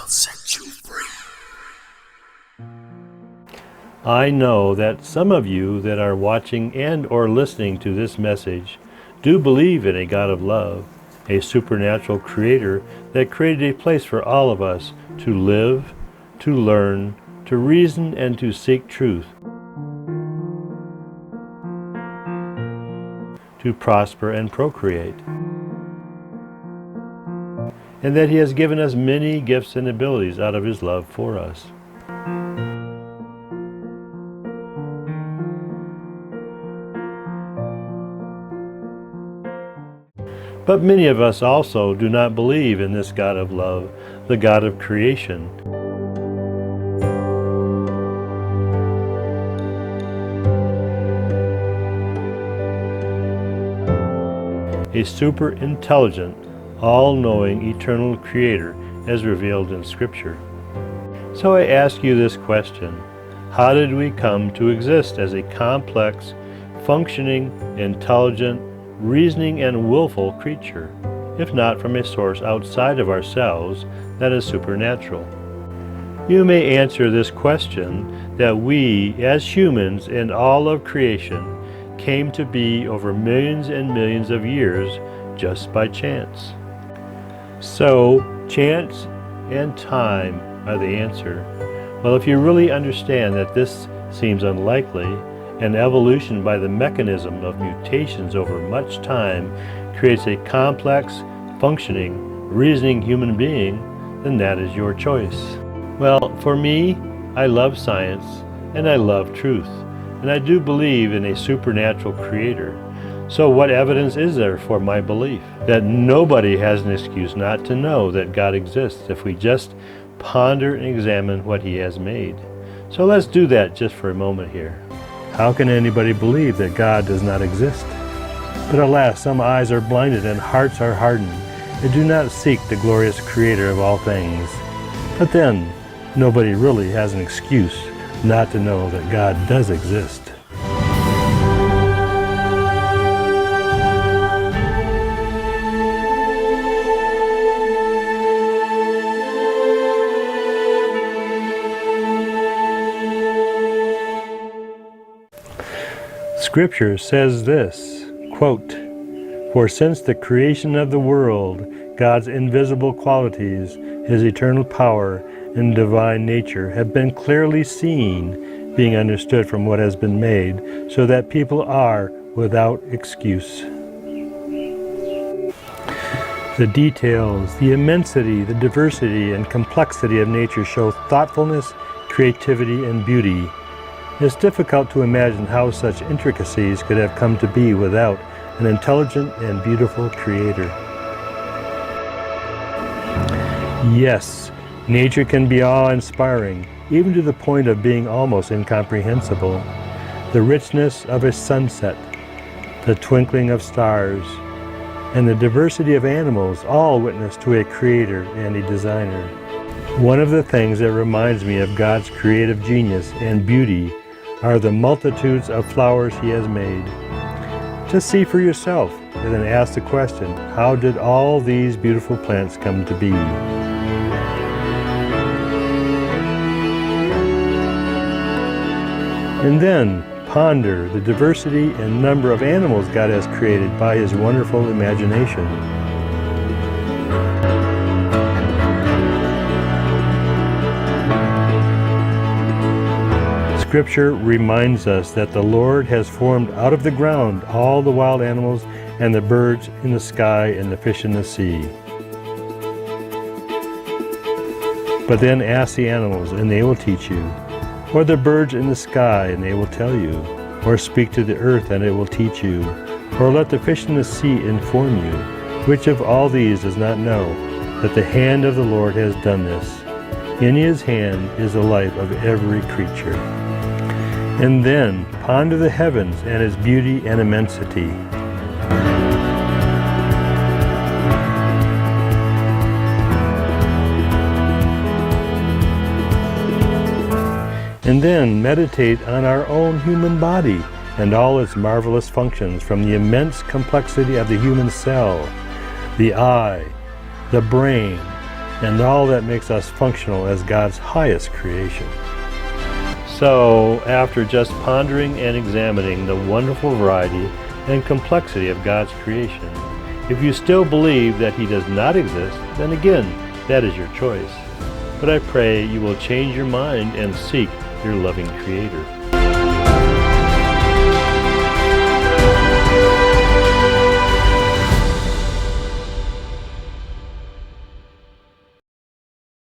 set you free. I know that some of you that are watching and or listening to this message do believe in a God of love, a supernatural creator that created a place for all of us to live, to learn, to reason, and to seek truth, to prosper and procreate, and that He has given us many gifts and abilities out of His love for us. But many of us also do not believe in this God of love, the God of creation. A super intelligent, all-knowing, eternal creator as revealed in Scripture. So I ask you this question: how did we come to exist as a complex, functioning, intelligent, reasoning, and willful creature, if not from a source outside of ourselves that is supernatural? You may answer this question that we, as humans and all of creation, came to be over millions and millions of years just by chance. So, chance and time are the answer. Well, if you really understand that this seems unlikely, and evolution by the mechanism of mutations over much time creates a complex, functioning, reasoning human being, then that is your choice. Well, for me, I love science and I love truth, and I do believe in a supernatural creator. So what evidence is there for my belief? That nobody has an excuse not to know that God exists if we just ponder and examine what He has made. So let's do that just for a moment here. How can anybody believe that God does not exist? But alas, some eyes are blinded and hearts are hardened, and do not seek the glorious Creator of all things. But then, nobody really has an excuse not to know that God does exist. Scripture says this, quote, "For since the creation of the world, God's invisible qualities, His eternal power and divine nature have been clearly seen, being understood from what has been made, so that people are without excuse." The details, the immensity, the diversity, and complexity of nature show thoughtfulness, creativity, and beauty. It's difficult to imagine how such intricacies could have come to be without an intelligent and beautiful creator. Yes, nature can be awe-inspiring, even to the point of being almost incomprehensible. The richness of a sunset, the twinkling of stars, and the diversity of animals all witness to a creator and a designer. One of the things that reminds me of God's creative genius and beauty are the multitudes of flowers He has made. Just see for yourself, and then ask the question, how did all these beautiful plants come to be? And then ponder the diversity and number of animals God has created by His wonderful imagination. Scripture reminds us that the Lord has formed out of the ground all the wild animals and the birds in the sky and the fish in the sea. But then ask the animals and they will teach you, or the birds in the sky and they will tell you, or speak to the earth and it will teach you, or let the fish in the sea inform you. Which of all these does not know that the hand of the Lord has done this? In His hand is the life of every creature. And then ponder the heavens and its beauty and immensity. And then meditate on our own human body and all its marvelous functions, from the immense complexity of the human cell, the eye, the brain, and all that makes us functional as God's highest creation. So, after just pondering and examining the wonderful variety and complexity of God's creation, if you still believe that He does not exist, then again, that is your choice. But I pray you will change your mind and seek your loving Creator.